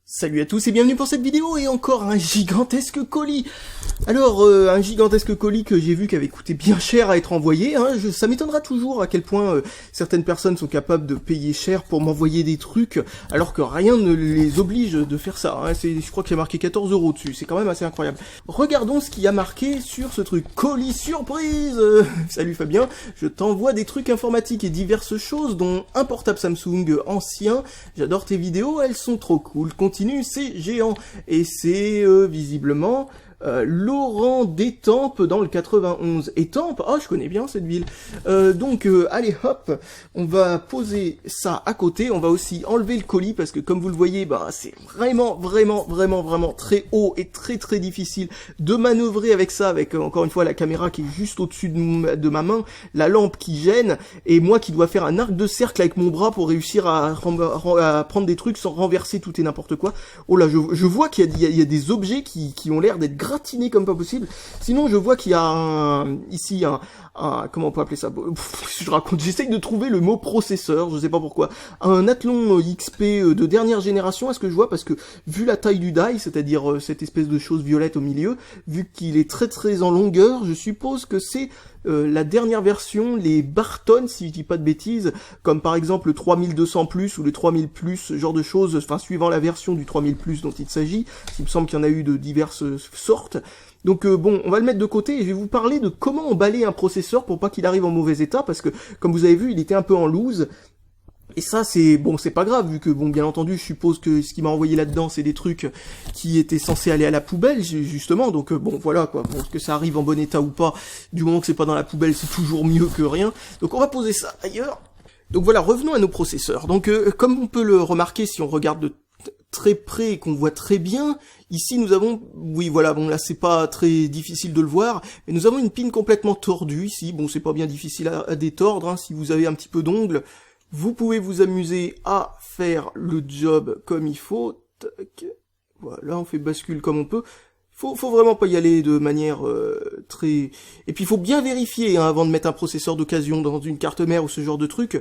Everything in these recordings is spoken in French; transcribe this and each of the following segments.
Salut à tous et bienvenue pour cette vidéo et encore un gigantesque colis. Alors, un gigantesque colis que j'ai vu qui avait coûté bien cher à être envoyé, hein. Ça m'étonnera toujours à quel point certaines personnes sont capables de payer cher pour m'envoyer des trucs, alors que rien ne les oblige de faire ça, hein. Je crois qu'il y a marqué 14 € dessus, c'est quand même assez incroyable. Regardons ce qu'il y a marqué sur ce truc. Colis surprise. Salut Fabien, je t'envoie des trucs informatiques et diverses choses, dont un portable Samsung ancien. J'adore tes vidéos, elles sont trop cool. Continue, c'est géant. Et c'est visiblement... Laurent d'Étampes dans le 91. Étampes, oh je connais bien cette ville. Donc allez hop, on va poser ça à côté, on va aussi enlever le colis parce que comme vous le voyez, bah c'est vraiment très haut et très difficile de manœuvrer avec ça, avec encore une fois la caméra qui est juste au-dessus de ma main, la lampe qui gêne, et moi qui dois faire un arc de cercle avec mon bras pour réussir à prendre des trucs sans renverser tout et n'importe quoi. Oh là, je vois qu'il y a des objets qui ont l'air d'être gratiné comme pas possible. Sinon, je vois qu'il y a ici un comment on peut appeler ça? J'essaye de trouver le mot processeur, je sais pas pourquoi. Un Athlon XP de dernière génération, est-ce que je vois? Parce que, vu la taille du die, c'est-à-dire cette espèce de chose violette au milieu, vu qu'il est très en longueur, je suppose que c'est la dernière version, les Barton, si je dis pas de bêtises, comme par exemple le 3200+, ou le 3000+, ce genre de choses, enfin suivant la version du 3000+, dont il s'agit. Il me semble qu'il y en a eu de diverses sortes. Donc bon, on va le mettre de côté et je vais vous parler de comment emballer un processeur pour pas qu'il arrive en mauvais état, parce que, comme vous avez vu, il était un peu en loose. Et ça, c'est pas grave, vu que, bon, bien entendu, je suppose que ce qui m'a envoyé là-dedans, c'est des trucs qui étaient censés aller à la poubelle, justement, donc bon, voilà, quoi, bon, que ça arrive en bon état ou pas, du moment que c'est pas dans la poubelle, c'est toujours mieux que rien. Donc on va poser ça ailleurs. Donc voilà, revenons à nos processeurs. Donc, comme on peut le remarquer si on regarde de très près et qu'on voit très bien, ici nous avons, oui voilà, bon là c'est pas très difficile de le voir, mais nous avons une pin complètement tordue ici. Bon, c'est pas bien difficile à détordre, hein, si vous avez un petit peu d'ongles. Vous pouvez vous amuser à faire le job comme il faut. Tac. Voilà, on fait bascule comme on peut. Faut vraiment pas y aller de manière très... Et puis il faut bien vérifier, hein, avant de mettre un processeur d'occasion dans une carte mère ou ce genre de truc,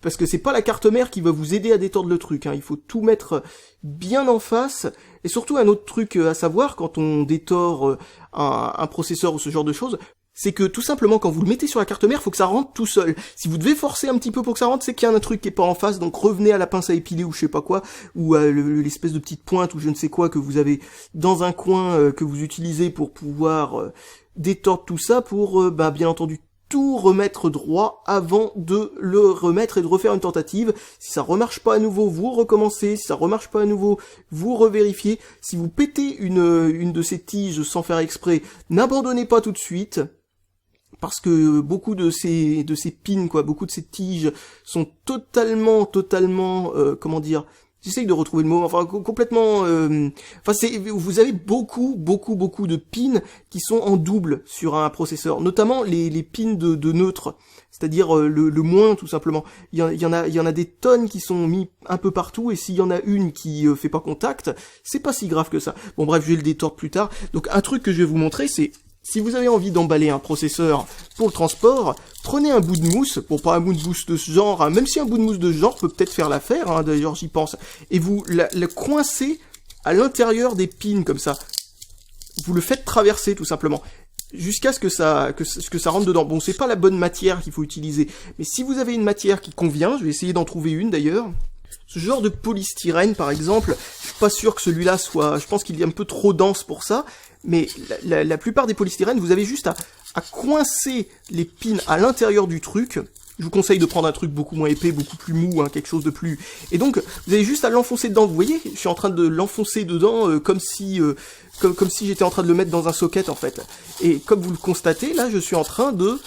parce que c'est pas la carte mère qui va vous aider à détordre le truc, hein. Il faut tout mettre bien en face. Et surtout un autre truc à savoir quand on détord un processeur ou ce genre de choses, c'est que tout simplement quand vous le mettez sur la carte mère, faut que ça rentre tout seul. Si vous devez forcer un petit peu pour que ça rentre, c'est qu'il y a un truc qui est pas en face, donc revenez à la pince à épiler ou je sais pas quoi, ou à l'espèce de petite pointe ou je ne sais quoi que vous avez dans un coin que vous utilisez pour pouvoir détordre tout ça pour, bien entendu, tout remettre droit avant de le remettre et de refaire une tentative. Si ça remarche pas à nouveau, vous recommencez. Si ça remarche pas à nouveau, vous revérifiez. Si vous pétez une de ces tiges sans faire exprès, n'abandonnez pas tout de suite. Parce que beaucoup de ces pins, quoi, beaucoup de ces tiges sont totalement, comment dire, j'essaye de retrouver le mot, enfin complètement, vous avez beaucoup de pins qui sont en double sur un processeur, notamment les pins de neutre, c'est-à-dire le moins tout simplement. Il y en a des tonnes qui sont mis un peu partout, et s'il y en a une qui fait pas contact, c'est pas si grave que ça. Bon bref, je vais le détordre plus tard. Donc un truc que je vais vous montrer, c'est si vous avez envie d'emballer un processeur pour le transport, prenez un bout de mousse, bon pas un bout de mousse de ce genre, hein, même si un bout de mousse de ce genre peut peut-être faire l'affaire, hein, d'ailleurs j'y pense, et vous le coincez à l'intérieur des pins comme ça. Vous le faites traverser tout simplement, jusqu'à ce que ça rentre dedans. Bon, c'est pas la bonne matière qu'il faut utiliser, mais si vous avez une matière qui convient, je vais essayer d'en trouver une d'ailleurs. Ce genre de polystyrène par exemple, je suis pas sûr que celui-là soit, je pense qu'il est un peu trop dense pour ça, mais la plupart des polystyrènes, vous avez juste à coincer les pins à l'intérieur du truc. Je vous conseille de prendre un truc beaucoup moins épais, beaucoup plus mou, hein, quelque chose de plus... Et donc, vous avez juste à l'enfoncer dedans. Vous voyez, je suis en train de l'enfoncer dedans comme si j'étais en train de le mettre dans un socket, en fait. Et comme vous le constatez, là, je suis en train de...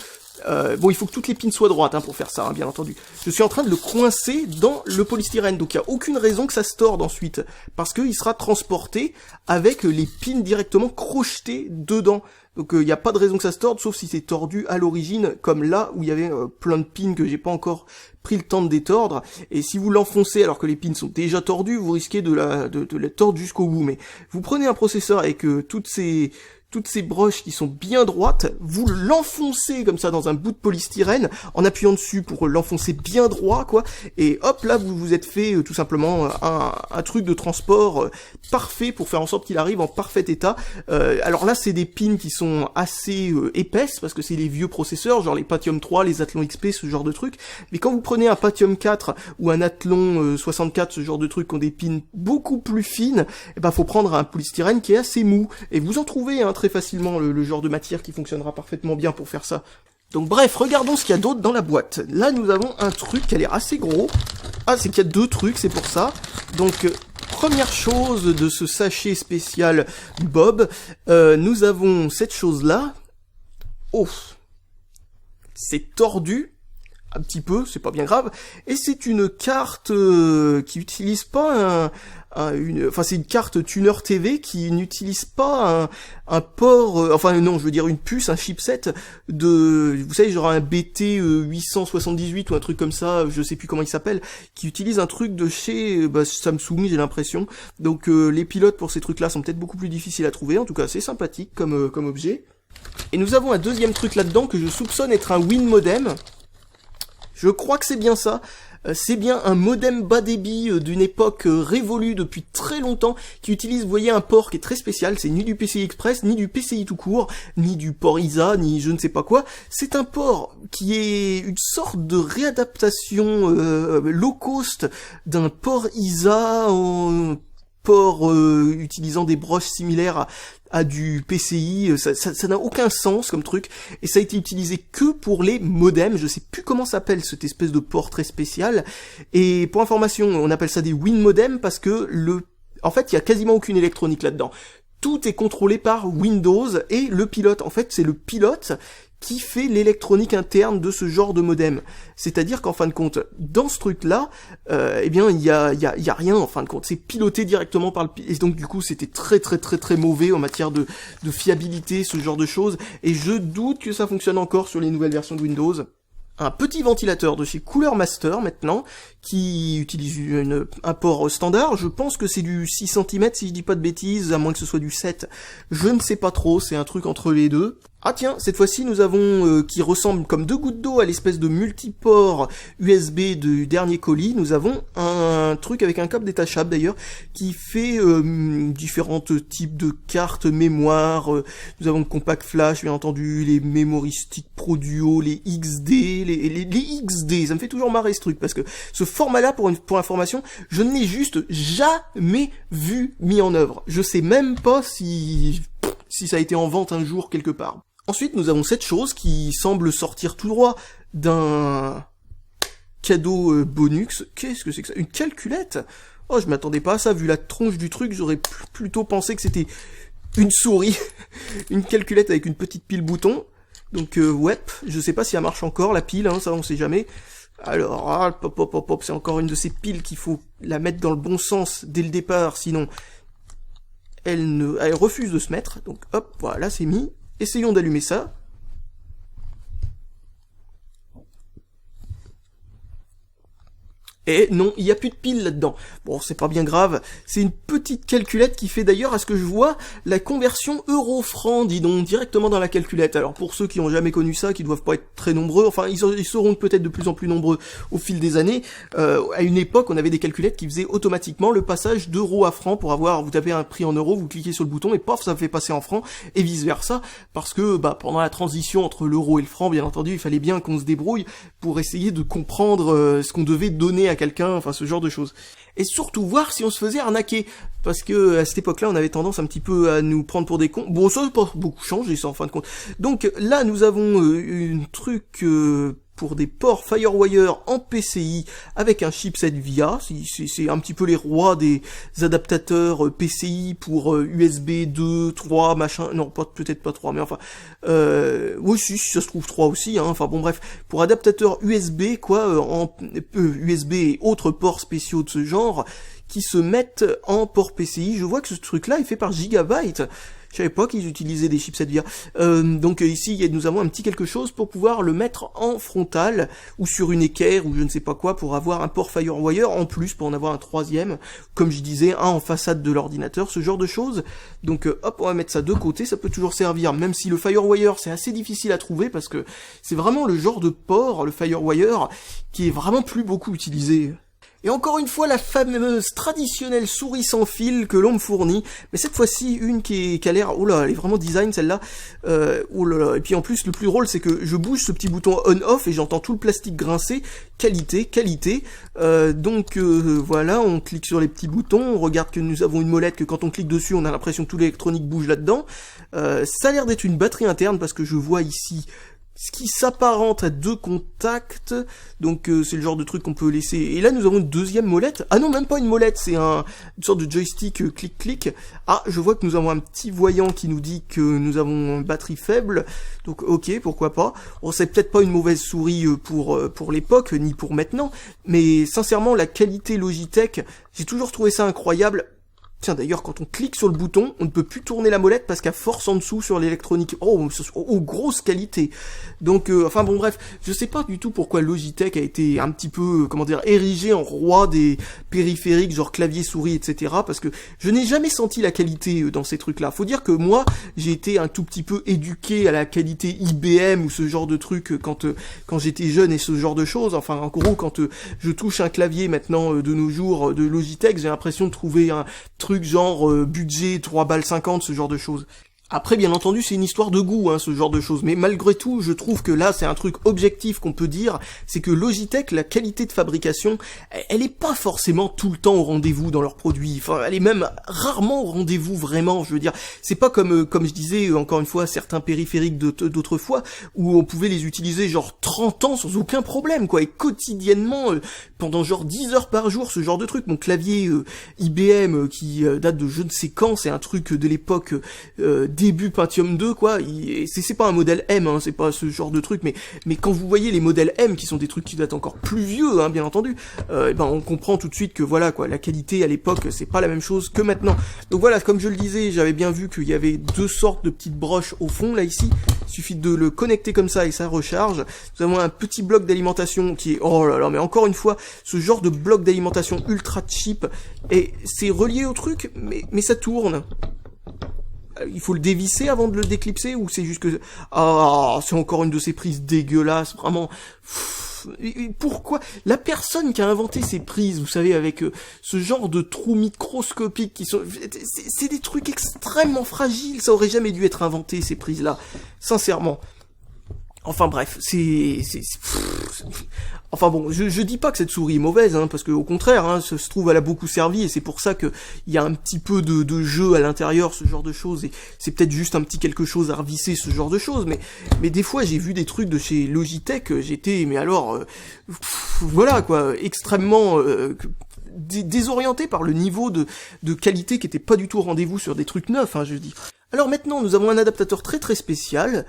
bon, il faut que toutes les pins soient droites, hein, pour faire ça, hein, bien entendu. Je suis en train de le coincer dans le polystyrène, donc il n'y a aucune raison que ça se torde ensuite, parce qu'il sera transporté avec les pins directement crochetés dedans. Donc il n'y a pas de raison que ça se torde, sauf si c'est tordu à l'origine, comme là, où il y avait plein de pins que j'ai pas encore pris le temps de détordre. Et si vous l'enfoncez alors que les pins sont déjà tordus, vous risquez de la tordre jusqu'au bout. Mais vous prenez un processeur avec toutes ces toutes ces broches qui sont bien droites, vous l'enfoncez comme ça dans un bout de polystyrène, en appuyant dessus pour l'enfoncer bien droit, quoi, et hop, là, vous vous êtes fait tout simplement un truc de transport parfait pour faire en sorte qu'il arrive en parfait état. Alors là, c'est des pins qui sont assez épaisses, parce que c'est les vieux processeurs, genre les Pentium 3, les Athlon XP, ce genre de truc, mais quand vous prenez un Pentium 4 ou un Athlon 64, ce genre de truc, qui ont des pins beaucoup plus fines, et ben faut prendre un polystyrène qui est assez mou, et vous en trouvez très facilement le genre de matière qui fonctionnera parfaitement bien pour faire ça. Donc bref, regardons ce qu'il y a d'autre dans la boîte. Là, nous avons un truc qui a l'air assez gros. Ah, c'est qu'il y a 2 trucs, c'est pour ça. Donc, première chose de ce sachet spécial Bob, nous avons cette chose-là. Oh, c'est tordu. Un petit peu, c'est pas bien grave, et c'est une carte qui utilise pas c'est une carte tuner TV qui n'utilise pas un port, je veux dire une puce, un chipset vous savez, genre un BT 878 ou un truc comme ça, je sais plus comment il s'appelle, qui utilise un truc de chez Samsung, j'ai l'impression. Donc les pilotes pour ces trucs-là sont peut-être beaucoup plus difficiles à trouver, en tout cas c'est sympathique comme objet. Et nous avons un deuxième truc là-dedans que je soupçonne être un Win modem. Je crois que c'est bien ça. C'est bien un modem bas débit d'une époque révolue depuis très longtemps, qui utilise, vous voyez, un port qui est très spécial. C'est ni du PCI Express, ni du PCI tout court, ni du port ISA, ni je ne sais pas quoi. C'est un port qui est une sorte de réadaptation low cost d'un port ISA en port utilisant des broches similaires à du PCI, ça n'a aucun sens comme truc, et ça a été utilisé que pour les modems. Je sais plus comment s'appelle cette espèce de port très spécial, et pour information, on appelle ça des Win modems parce que en fait, il y a quasiment aucune électronique là-dedans. Tout est contrôlé par Windows, et le pilote, en fait, c'est le pilote qui fait l'électronique interne de ce genre de modem. C'est-à-dire qu'en fin de compte, dans ce truc-là, il y a rien en fin de compte. C'est piloté directement par et donc du coup, c'était très très très très mauvais en matière de fiabilité, ce genre de choses. Et je doute que ça fonctionne encore sur les nouvelles versions de Windows. Un petit ventilateur de chez Cooler Master maintenant, qui utilise un port standard. Je pense que c'est du 6 cm si je dis pas de bêtises, à moins que ce soit du 7. Je ne sais pas trop, c'est un truc entre les deux. Ah tiens, cette fois-ci nous avons, qui ressemble comme 2 gouttes d'eau à l'espèce de multiport USB du dernier colis, nous avons un truc avec un câble détachable d'ailleurs, qui fait différents types de cartes mémoire. Nous avons le compact flash bien entendu, les memory stick Pro Duo, les XD, les XD, ça me fait toujours marrer ce truc, parce que ce format-là, pour information, je ne l'ai juste jamais vu mis en œuvre. Je sais même pas si ça a été en vente un jour quelque part. Ensuite, nous avons cette chose qui semble sortir tout droit d'un cadeau Bonux. Qu'est-ce que c'est que ça? Une calculette? Oh, je m'attendais pas à ça, vu la tronche du truc, j'aurais plutôt pensé que c'était une souris. Une calculette avec une petite pile bouton. Donc, ouais, je sais pas si elle marche encore, la pile, ça on sait jamais. Alors, pop, c'est encore une de ces piles qu'il faut la mettre dans le bon sens dès le départ, sinon elle refuse de se mettre. Donc hop, voilà, c'est mis. Essayons d'allumer ça. Et non, il n'y a plus de pile là-dedans. Bon, c'est pas bien grave. C'est une petite calculette qui fait d'ailleurs, à ce que je vois, la conversion euro-franc, dis donc, directement dans la calculette. Alors pour ceux qui ont jamais connu ça, qui doivent pas être très nombreux, enfin ils seront peut-être de plus en plus nombreux au fil des années, à une époque on avait des calculettes qui faisaient automatiquement le passage d'euros à francs pour vous tapez un prix en euros, vous cliquez sur le bouton et paf, ça fait passer en francs, et vice versa, parce que pendant la transition entre l'euro et le franc, bien entendu, il fallait bien qu'on se débrouille pour essayer de comprendre ce qu'on devait donner à quelqu'un, enfin ce genre de choses. Et surtout voir si on se faisait arnaquer, parce que à cette époque-là, on avait tendance un petit peu à nous prendre pour des cons. Bon, ça n'a pas beaucoup changé, ça, en fin de compte. Donc là, nous avons un truc pour des ports FireWire en PCI avec un chipset VIA. C'est un petit peu les rois des adaptateurs PCI pour USB 2, 3, machin. Non, peut-être pas 3, mais enfin... oui, si ça se trouve 3 aussi, enfin bon bref. Pour adaptateurs USB, quoi, en USB et autres ports spéciaux de ce genre, qui se mettent en port PCI. Je vois que ce truc-là est fait par Gigabyte. Je savais pas qu'ils utilisaient des chipsets VIA. Donc ici, nous avons un petit quelque chose pour pouvoir le mettre en frontal, ou sur une équerre, ou je ne sais pas quoi, pour avoir un port FireWire en plus, pour en avoir un troisième, comme je disais, un en façade de l'ordinateur, ce genre de choses. Donc hop, on va mettre ça de côté, ça peut toujours servir, même si le FireWire, c'est assez difficile à trouver, parce que c'est vraiment le genre de port, le FireWire, qui est vraiment plus beaucoup utilisé. Et encore une fois, la fameuse traditionnelle souris sans fil que l'on me fournit, mais cette fois-ci, une qui a l'air, oh là, elle est vraiment design celle-là, oh là là, et puis en plus, le plus drôle, c'est que je bouge ce petit bouton on-off et j'entends tout le plastique grincer, qualité, donc voilà, on clique sur les petits boutons, on regarde que nous avons une molette, que quand on clique dessus, on a l'impression que tout l'électronique bouge là-dedans, ça a l'air d'être une batterie interne, parce que je vois ici ce qui s'apparente à 2 contacts, donc c'est le genre de truc qu'on peut laisser. Et là nous avons une deuxième molette. Ah non, même pas une molette, c'est une sorte de joystick clic-clic. Ah, je vois que nous avons un petit voyant qui nous dit que nous avons une batterie faible, donc ok, pourquoi pas. Bon, c'est peut-être pas une mauvaise souris pour l'époque, ni pour maintenant, mais sincèrement, la qualité Logitech, j'ai toujours trouvé ça incroyable. Tiens, d'ailleurs, quand on clique sur le bouton, on ne peut plus tourner la molette parce qu'à force en dessous sur l'électronique. Oh, grosse qualité. Donc, enfin bon, bref, je sais pas du tout pourquoi Logitech a été un petit peu, érigé en roi des périphériques, genre clavier, souris, etc. Parce que je n'ai jamais senti la qualité dans ces trucs-là. Faut dire que moi, j'ai été un tout petit peu éduqué à la qualité IBM ou ce genre de truc quand j'étais jeune et ce genre de choses. Enfin, en gros, quand je touche un clavier maintenant de nos jours de Logitech, j'ai l'impression de trouver un truc genre budget 3,50 balles, ce genre de choses. Après, bien entendu, c'est une histoire de goût, ce genre de choses. Mais malgré tout, je trouve que là, c'est un truc objectif qu'on peut dire, c'est que Logitech, la qualité de fabrication, elle est pas forcément tout le temps au rendez-vous dans leurs produits. Enfin, elle est même rarement au rendez-vous vraiment. Je veux dire, c'est pas comme je disais encore une fois, certains périphériques d'autres fois où on pouvait les utiliser genre 30 ans sans aucun problème, quoi, et quotidiennement pendant genre 10 heures par jour, ce genre de truc. Mon clavier IBM qui date de je ne sais quand, c'est un truc de l'époque début Pentium 2, quoi. C'est pas un modèle M, c'est pas ce genre de truc, mais quand vous voyez les modèles M, qui sont des trucs qui datent encore plus vieux, bien entendu, on comprend tout de suite que voilà, quoi, la qualité à l'époque, c'est pas la même chose que maintenant. Donc voilà, comme je le disais, j'avais bien vu qu'il y avait 2 sortes de petites broches au fond, là, ici. Il suffit de le connecter comme ça et ça recharge. Nous avons un petit bloc d'alimentation qui est, oh là là, mais encore une fois, ce genre de bloc d'alimentation ultra cheap, et c'est relié au truc, mais ça tourne. Il faut le dévisser avant de le déclipser, ou c'est juste que... Ah, c'est encore une de ces prises dégueulasses, vraiment... Pourquoi la personne qui a inventé ces prises, vous savez, avec ce genre de trous microscopiques qui sont... C'est des trucs extrêmement fragiles, ça aurait jamais dû être inventé, ces prises-là, sincèrement. Enfin bref, enfin bon, je dis pas que cette souris est mauvaise, parce que au contraire, ça se trouve, elle a beaucoup servi, et c'est pour ça que il y a un petit peu de jeu à l'intérieur, ce genre de choses, et c'est peut-être juste un petit quelque chose à revisser, ce genre de choses, mais des fois j'ai vu des trucs de chez Logitech, j'étais, mais alors, voilà quoi, extrêmement... désorienté par le niveau de qualité qui était pas du tout au rendez-vous sur des trucs neufs, je dis. Alors maintenant, nous avons un adaptateur très très spécial.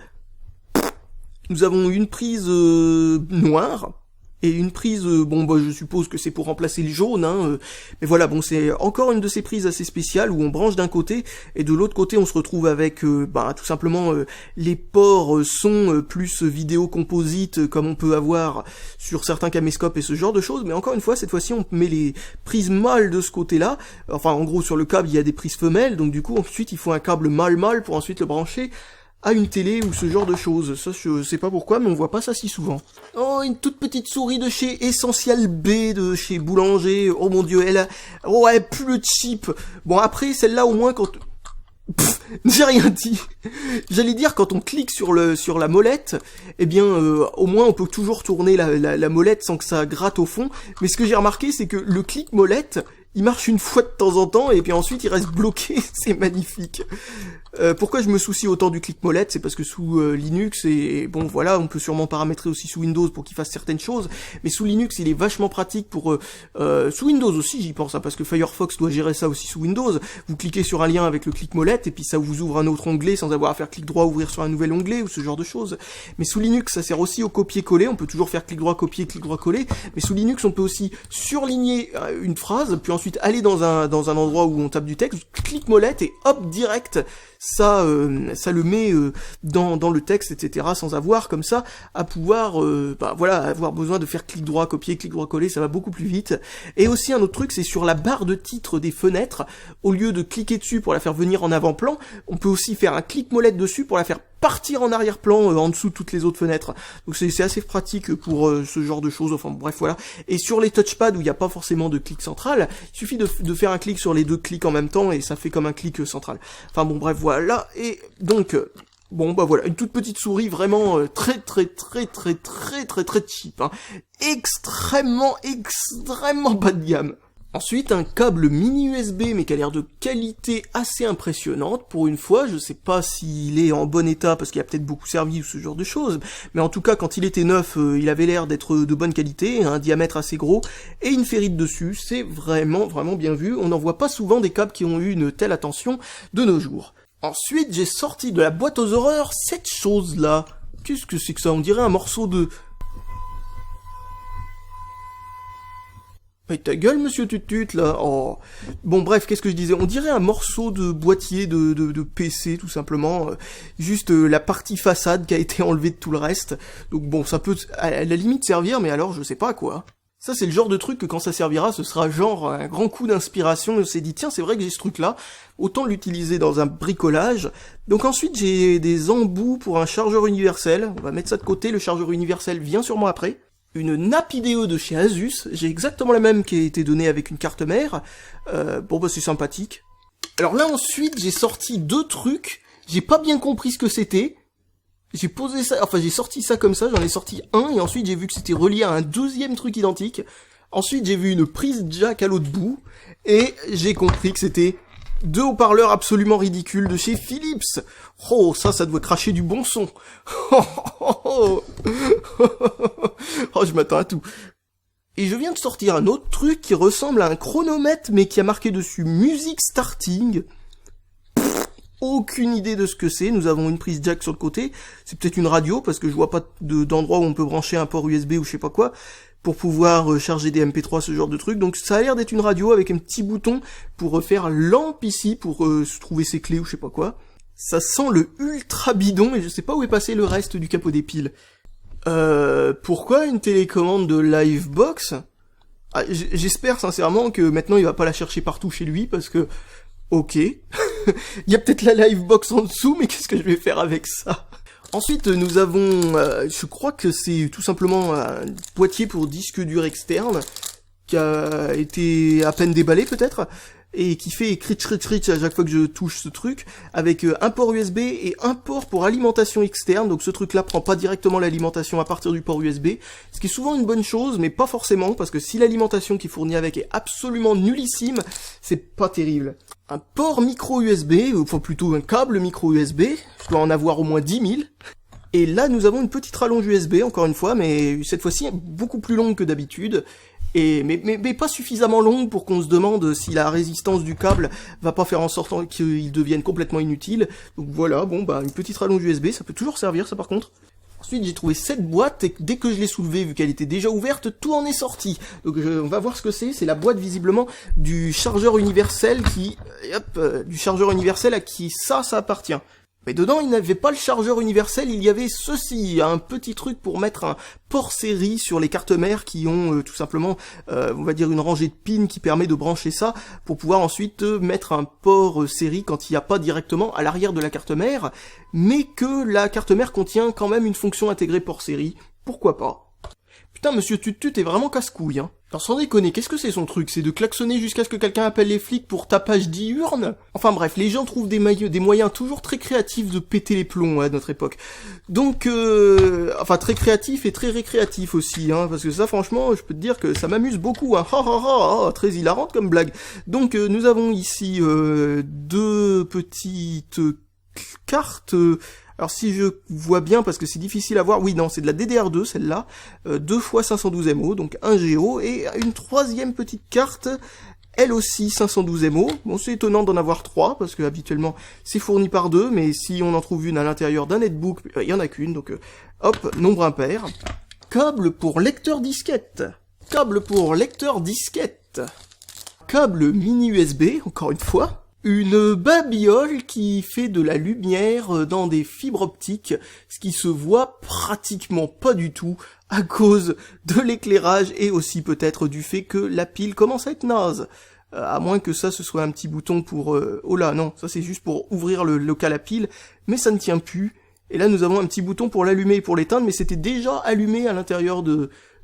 Nous avons une prise noire et une prise, je suppose que c'est pour remplacer le jaune, mais voilà, c'est encore une de ces prises assez spéciales où on branche d'un côté et de l'autre côté on se retrouve avec tout simplement les ports son plus vidéo composite comme on peut avoir sur certains caméscopes et ce genre de choses, mais encore une fois, cette fois-ci on met les prises mâles de ce côté-là, enfin en gros sur le câble il y a des prises femelles, donc du coup ensuite il faut un câble mâle-mâle pour ensuite le brancher à une télé ou ce genre de choses. Ça, je sais pas pourquoi, mais on voit pas ça si souvent. Oh, une toute petite souris de chez Essential B, de chez Boulanger. Oh mon dieu, elle pue le cheap. Bon, après, celle-là, au moins, quand... j'ai rien dit. J'allais dire, quand on clique sur la molette, au moins, on peut toujours tourner la molette sans que ça gratte au fond. Mais ce que j'ai remarqué, c'est que le clic molette, il marche une fois de temps en temps, et puis ensuite, il reste bloqué. C'est magnifique. Pourquoi je me soucie autant du clic molette, c'est parce que sous Linux, et on peut sûrement paramétrer aussi sous Windows pour qu'il fasse certaines choses, mais sous Linux il est vachement pratique pour... sous Windows aussi j'y pense, parce que Firefox doit gérer ça aussi sous Windows. Vous cliquez sur un lien avec le clic molette, et puis ça vous ouvre un autre onglet sans avoir à faire clic droit, ouvrir sur un nouvel onglet, ou ce genre de choses. Mais sous Linux ça sert aussi au copier-coller, on peut toujours faire clic droit, copier, clic droit, coller, mais sous Linux on peut aussi surligner une phrase, puis ensuite aller dans un endroit où on tape du texte, clic molette et hop, direct, ça le met dans le texte, etc., sans avoir comme ça à pouvoir avoir besoin de faire clic droit copier, clic droit coller, ça va beaucoup plus vite. Et aussi un autre truc, c'est sur la barre de titre des fenêtres, au lieu de cliquer dessus pour la faire venir en avant-plan, on peut aussi faire un clic molette dessus pour la faire partir en arrière-plan en dessous de toutes les autres fenêtres. Donc c'est assez pratique pour ce genre de choses, enfin bref voilà. Et sur les touchpads où il n'y a pas forcément de clic central, il suffit de faire un clic sur les deux clics en même temps et ça fait comme un clic central. Enfin bon bref voilà, et donc bon bah voilà, une toute petite souris vraiment très cheap, hein. Extrêmement bas de gamme. Ensuite, un câble mini USB, mais qui a l'air de qualité assez impressionnante. Pour une fois, je sais pas s'il est en bon état, parce qu'il a peut-être beaucoup servi ou ce genre de choses, mais en tout cas, quand il était neuf, il avait l'air d'être de bonne qualité, un diamètre assez gros, et une ferrite dessus. C'est vraiment bien vu. On n'en voit pas souvent des câbles qui ont eu une telle attention de nos jours. Ensuite, j'ai sorti de la boîte aux horreurs cette chose-là. Qu'est-ce que c'est que ça? On dirait un morceau de... Mais ta gueule, monsieur Tutut, là. Oh. Bon, bref, qu'est-ce que je disais? On dirait un morceau de boîtier de PC, tout simplement. Juste la partie façade qui a été enlevée de tout le reste. Donc bon, ça peut à la limite servir, mais alors je sais pas quoi. Ça, c'est le genre de truc que quand ça servira, ce sera genre un grand coup d'inspiration. On s'est dit, tiens, c'est vrai que j'ai ce truc-là, autant l'utiliser dans un bricolage. Donc ensuite, j'ai des embouts pour un chargeur universel. On va mettre ça de côté, le chargeur universel vient sûrement après. Une nappe IDE de chez Asus, j'ai exactement la même qui a été donnée avec une carte mère. Bon bah c'est sympathique. Alors là ensuite, j'ai sorti deux trucs, j'ai pas bien compris ce que c'était. J'ai posé ça, enfin j'ai sorti ça comme ça, j'en ai sorti un, et ensuite j'ai vu que c'était relié à un deuxième truc identique. Ensuite j'ai vu une prise jack à l'autre bout, et j'ai compris que c'était deux haut-parleurs absolument ridicules de chez Philips. Oh, ça doit cracher du bon son. Oh, je m'attends à tout. Et je viens de sortir un autre truc qui ressemble à un chronomètre, mais qui a marqué dessus Music Starting. Aucune idée de ce que c'est. Nous avons une prise jack sur le côté. C'est peut-être une radio, parce que je vois pas d'endroit où on peut brancher un port USB ou je sais pas quoi, pour pouvoir charger des MP3, ce genre de truc. Donc ça a l'air d'être une radio avec un petit bouton pour faire lampe ici, pour trouver ses clés ou je sais pas quoi. Ça sent le ultra bidon, et je sais pas où est passé le reste du capot des piles. Pourquoi une télécommande de Livebox? J'espère sincèrement que maintenant il va pas la chercher partout chez lui, parce que... Ok. Il y a peut-être la Livebox en dessous, mais qu'est-ce que je vais faire avec ça? Ensuite, nous avons, je crois que c'est tout simplement un boîtier pour disque dur externe, qui a été à peine déballé peut-être, et qui fait critch à chaque fois que je touche ce truc, avec un port USB et un port pour alimentation externe. Donc ce truc-là prend pas directement l'alimentation à partir du port USB, ce qui est souvent une bonne chose, mais pas forcément, parce que si l'alimentation qui est fournie avec est absolument nullissime, c'est pas terrible. Un port micro USB, enfin plutôt un câble micro USB, je dois en avoir au moins 10 000. Et là, nous avons une petite rallonge USB, encore une fois, mais cette fois-ci beaucoup plus longue que d'habitude. Mais pas suffisamment longue pour qu'on se demande si la résistance du câble va pas faire en sorte qu'il devienne complètement inutile. Donc voilà, bon bah une petite rallonge USB, ça peut toujours servir ça par contre. Ensuite j'ai trouvé cette boîte et dès que je l'ai soulevée, vu qu'elle était déjà ouverte, tout en est sorti. Donc on va voir ce que c'est la boîte visiblement du chargeur universel à qui ça appartient. Mais dedans, il n'avait pas le chargeur universel, il y avait ceci, un petit truc pour mettre un port série sur les cartes mères qui ont tout simplement, on va dire une rangée de pins qui permet de brancher ça pour pouvoir ensuite mettre un port série quand il n'y a pas directement à l'arrière de la carte mère, mais que la carte mère contient quand même une fonction intégrée port série. Pourquoi pas? Putain, monsieur Tutut est vraiment casse-couille, hein. Alors sans déconner, qu'est-ce que c'est son truc? C'est de klaxonner jusqu'à ce que quelqu'un appelle les flics pour tapage diurne? Enfin bref, les gens trouvent des moyens toujours très créatifs de péter les plombs à notre époque. Donc, enfin très créatif et très récréatif aussi, hein, parce que ça franchement, je peux te dire que ça m'amuse beaucoup, hein. Très hilarante comme blague. Donc nous avons ici deux petites cartes... Alors si je vois bien, parce que c'est difficile à voir, oui non, c'est de la DDR2 celle-là, 2 x 512 MO, donc 1 GO, et une troisième petite carte, elle aussi 512 MO. Bon, c'est étonnant d'en avoir 3, parce que habituellement c'est fourni par 2, mais si on en trouve une à l'intérieur d'un netbook, il y en a qu'une, donc hop, nombre impair. Câble pour lecteur disquette. câble mini USB, encore une fois, une babiole qui fait de la lumière dans des fibres optiques, ce qui se voit pratiquement pas du tout à cause de l'éclairage et aussi peut-être du fait que la pile commence à être naze. À moins que ça ce soit un petit bouton pour... Oh là, non, ça c'est juste pour ouvrir le local à pile, mais ça ne tient plus. Et là nous avons un petit bouton pour l'allumer et pour l'éteindre, mais c'était déjà allumé à l'intérieur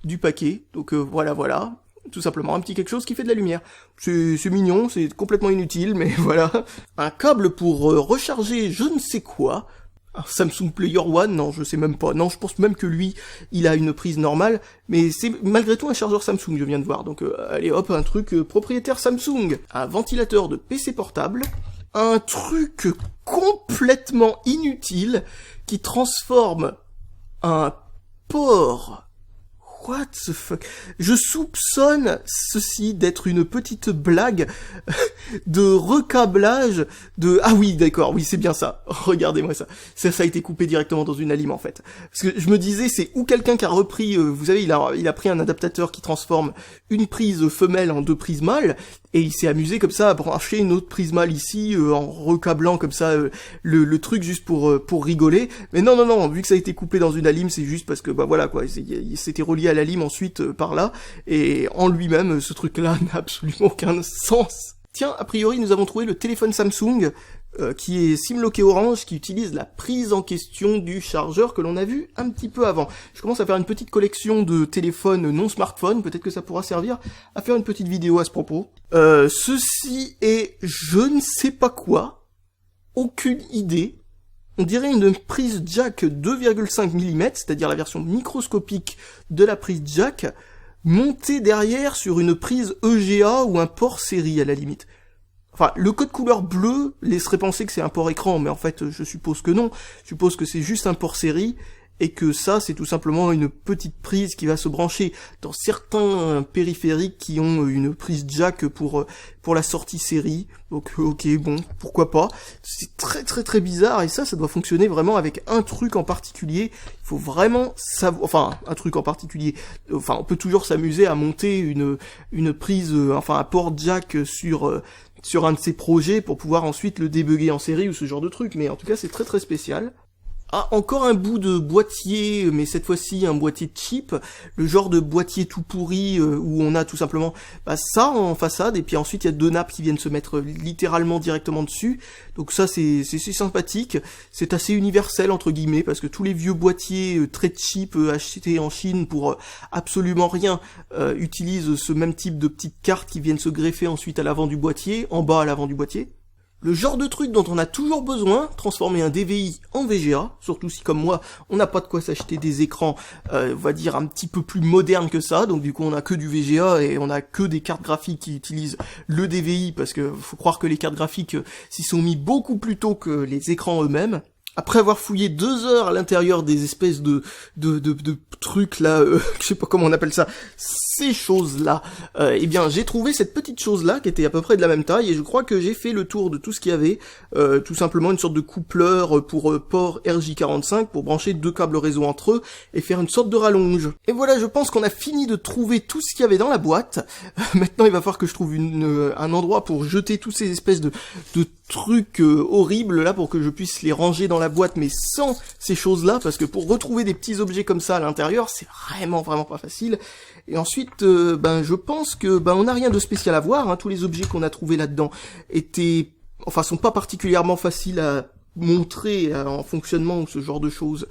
du paquet. Donc voilà. Tout simplement un petit quelque chose qui fait de la lumière. C'est mignon, c'est complètement inutile, mais voilà. Un câble pour recharger je ne sais quoi. Un Samsung Player One, non, je sais même pas. Non, je pense même que lui, il a une prise normale, mais c'est malgré tout un chargeur Samsung, je viens de voir. Donc allez hop, un truc propriétaire Samsung. Un ventilateur de PC portable. Un truc complètement inutile qui transforme un port... What the fuck? Je soupçonne ceci d'être une petite blague de recablage de... Ah oui, d'accord, oui, c'est bien ça. Regardez-moi ça. Ça a été coupé directement dans une alim, en fait. Parce que je me disais, c'est ou quelqu'un qui a repris... vous savez, il a pris un adaptateur qui transforme une prise femelle en 2 prises mâles, et il s'est amusé comme ça à brancher une autre prise mâle ici, en recablant comme ça le truc juste pour rigoler. Mais non, vu que ça a été coupé dans une alim, c'est juste parce que, bah voilà, quoi, c'était relié à la lime ensuite par là, et en lui-même, ce truc-là n'a absolument aucun sens. Tiens, a priori, nous avons trouvé le téléphone Samsung, qui est SIM-locké Orange, qui utilise la prise en question du chargeur que l'on a vu un petit peu avant. Je commence à faire une petite collection de téléphones non smartphones, peut-être que ça pourra servir à faire une petite vidéo à ce propos. Ceci est je ne sais pas quoi, aucune idée. On dirait une prise jack 2,5 mm, c'est-à-dire la version microscopique de la prise jack, montée derrière sur une prise EGA ou un port série à la limite. Enfin, le code couleur bleu laisserait penser que c'est un port écran, mais en fait, je suppose que non. Je suppose que c'est juste un port série, et que ça, c'est tout simplement une petite prise qui va se brancher dans certains périphériques qui ont une prise jack pour la sortie série. Donc, ok, bon, pourquoi pas. C'est très bizarre, et ça doit fonctionner vraiment avec un truc en particulier. Il faut vraiment savoir, enfin, un truc en particulier. Enfin, on peut toujours s'amuser à monter une prise, enfin, un port jack sur un de ces projets pour pouvoir ensuite le débugger en série ou ce genre de truc, mais en tout cas c'est très spécial. Ah, encore un bout de boîtier, mais cette fois-ci un boîtier cheap, le genre de boîtier tout pourri où on a tout simplement ça en façade, et puis ensuite il y a 2 nappes qui viennent se mettre littéralement directement dessus, donc ça c'est sympathique, c'est assez universel entre guillemets, parce que tous les vieux boîtiers très cheap achetés en Chine pour absolument rien utilisent ce même type de petites cartes qui viennent se greffer ensuite à l'avant du boîtier, en bas à l'avant du boîtier. Le genre de truc dont on a toujours besoin, transformer un DVI en VGA, surtout si comme moi, on n'a pas de quoi s'acheter des écrans, on va dire un petit peu plus modernes que ça, donc du coup on a que du VGA et on a que des cartes graphiques qui utilisent le DVI, parce que faut croire que les cartes graphiques s'y sont mis beaucoup plus tôt que les écrans eux-mêmes. Après avoir fouillé 2 heures à l'intérieur des espèces de trucs là, je sais pas comment on appelle ça, ces choses-là, eh bien j'ai trouvé cette petite chose-là qui était à peu près de la même taille, et je crois que j'ai fait le tour de tout ce qu'il y avait, tout simplement une sorte de coupleur pour port RJ45 pour brancher 2 câbles réseau entre eux et faire une sorte de rallonge. Et voilà, je pense qu'on a fini de trouver tout ce qu'il y avait dans la boîte. Maintenant il va falloir que je trouve un endroit pour jeter toutes ces espèces de trucs horribles là pour que je puisse les ranger dans la boîte, mais sans ces choses-là, parce que pour retrouver des petits objets comme ça à l'intérieur, c'est vraiment pas facile. Et ensuite, je pense que on n'a rien de spécial à voir, hein. Tous les objets qu'on a trouvés là-dedans sont pas particulièrement faciles à montrer en fonctionnement ou ce genre de choses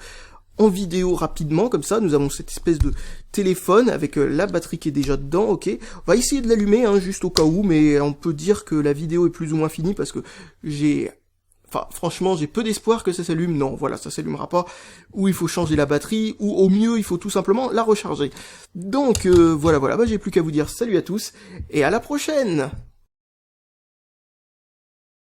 en vidéo rapidement, comme ça. Nous avons cette espèce de téléphone avec la batterie qui est déjà dedans, ok. On va essayer de l'allumer, hein, juste au cas où, mais on peut dire que la vidéo est plus ou moins finie parce que franchement, j'ai peu d'espoir que ça s'allume. Non, voilà, ça s'allumera pas. Ou il faut changer la batterie, ou au mieux, il faut tout simplement la recharger. Donc, voilà, j'ai plus qu'à vous dire salut à tous, et à la prochaine!